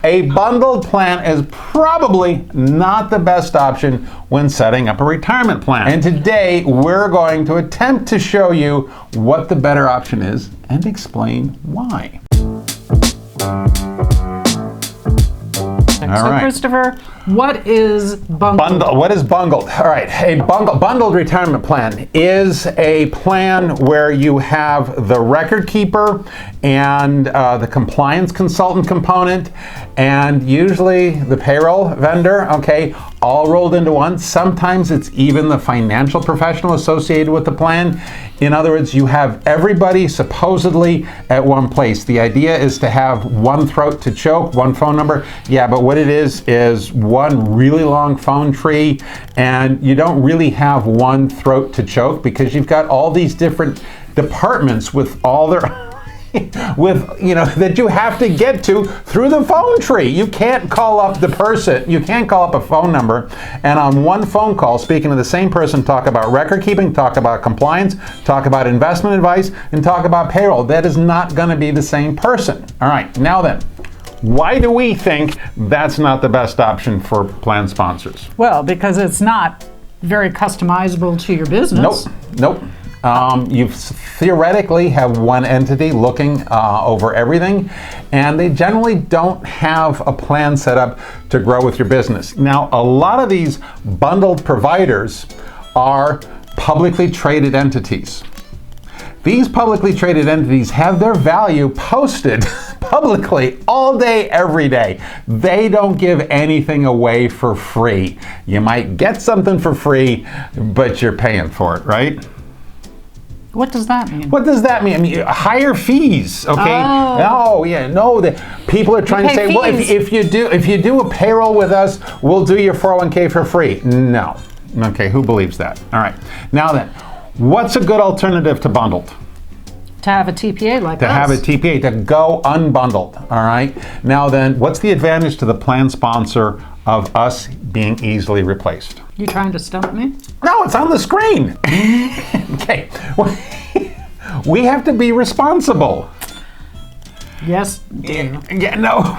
a bundled plan is probably not the best option when setting up a retirement plan. And today, we're going to attempt to show you what the better option is and explain why. So, Christopher, what is bundled? What is bundled? All right, a bundled retirement plan is a plan where you have the record keeper and the compliance consultant component and usually the payroll vendor, okay, all rolled into one. Sometimes it's even the financial professional associated with the plan. In other words, you have everybody supposedly at one place. The idea is to have one throat to choke, one phone number. Yeah, but what it is one really long phone tree, and you don't really have one throat to choke because you've got all these different departments with all their that you have to get to through the phone tree. You can't call up the person, you can't call up a phone number and on one phone call, speaking to the same person, talk about record keeping, talk about compliance, talk about investment advice, and talk about payroll. That is not going to be the same person. All right, now then, why do we think that's not the best option for plan sponsors? Well, because it's not very customizable to your business. Nope. You theoretically have one entity looking over everything, and they generally don't have a plan set up to grow with your business. Now, a lot of these bundled providers are publicly traded entities. These publicly traded entities have their value posted publicly all day, every day. They don't give anything away for free. You might get something for free, but you're paying for it, right? What does that mean? What does that mean? I mean, higher fees, okay? Oh, yeah, no. People are trying to say, well, if you do a payroll with us, we'll do your 401k for free. No. Okay, who believes that? All right. Now then, what's a good alternative to bundled? To have a TPA like to us. To have a TPA, to go unbundled, all right? Now then, what's the advantage to the plan sponsor of us being easily replaced? You trying to stump me? No, it's on the screen. Okay. We have to be responsible. Yes, dear. Yeah, no.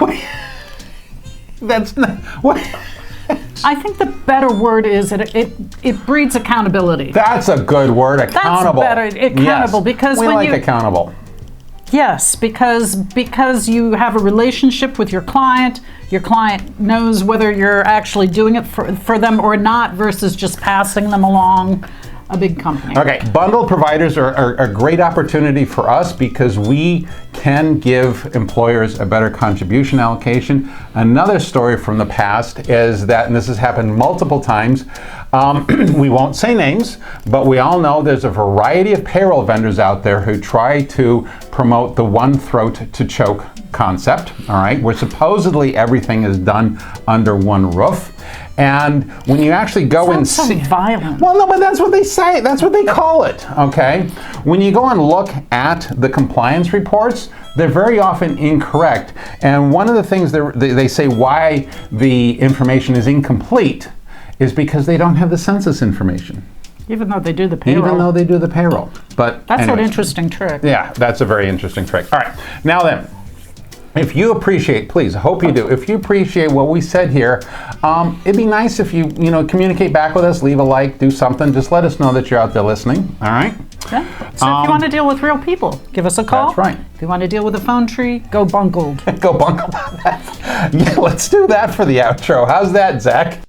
That's not... What? I think the better word is that it breeds accountability. That's a good word, accountable. That's better, accountable, yes. Because we like accountable. Yes, because you have a relationship with your client knows whether you're actually doing it for them or not versus just passing them along a big company. Okay, bundle providers are a great opportunity for us because we can give employers a better contribution allocation. Another story from the past is that, and this has happened multiple times, we won't say names, but we all know there's a variety of payroll vendors out there who try to promote the one throat to choke concept, all right, where supposedly everything is done under one roof. And when you actually go and see... so violent. Well, no, but that's what they say. That's what they call it, okay? When you go and look at the compliance reports, they're very often incorrect. And one of the things they say why the information is incomplete is because they don't have the census information. Even though they do the payroll. Even though they do the payroll. But that's an interesting trick. Yeah, that's a very interesting trick. All right, now then, if you appreciate, please, I hope you do, if you appreciate what we said here, it'd be nice if you communicate back with us, leave a like, do something, just let us know that you're out there listening, all right? Yeah. So if you want to deal with real people, give us a call. That's right. If you want to deal with a phone tree, go bungled. Go bungled. Yeah, let's do that for the outro. How's that, Zach?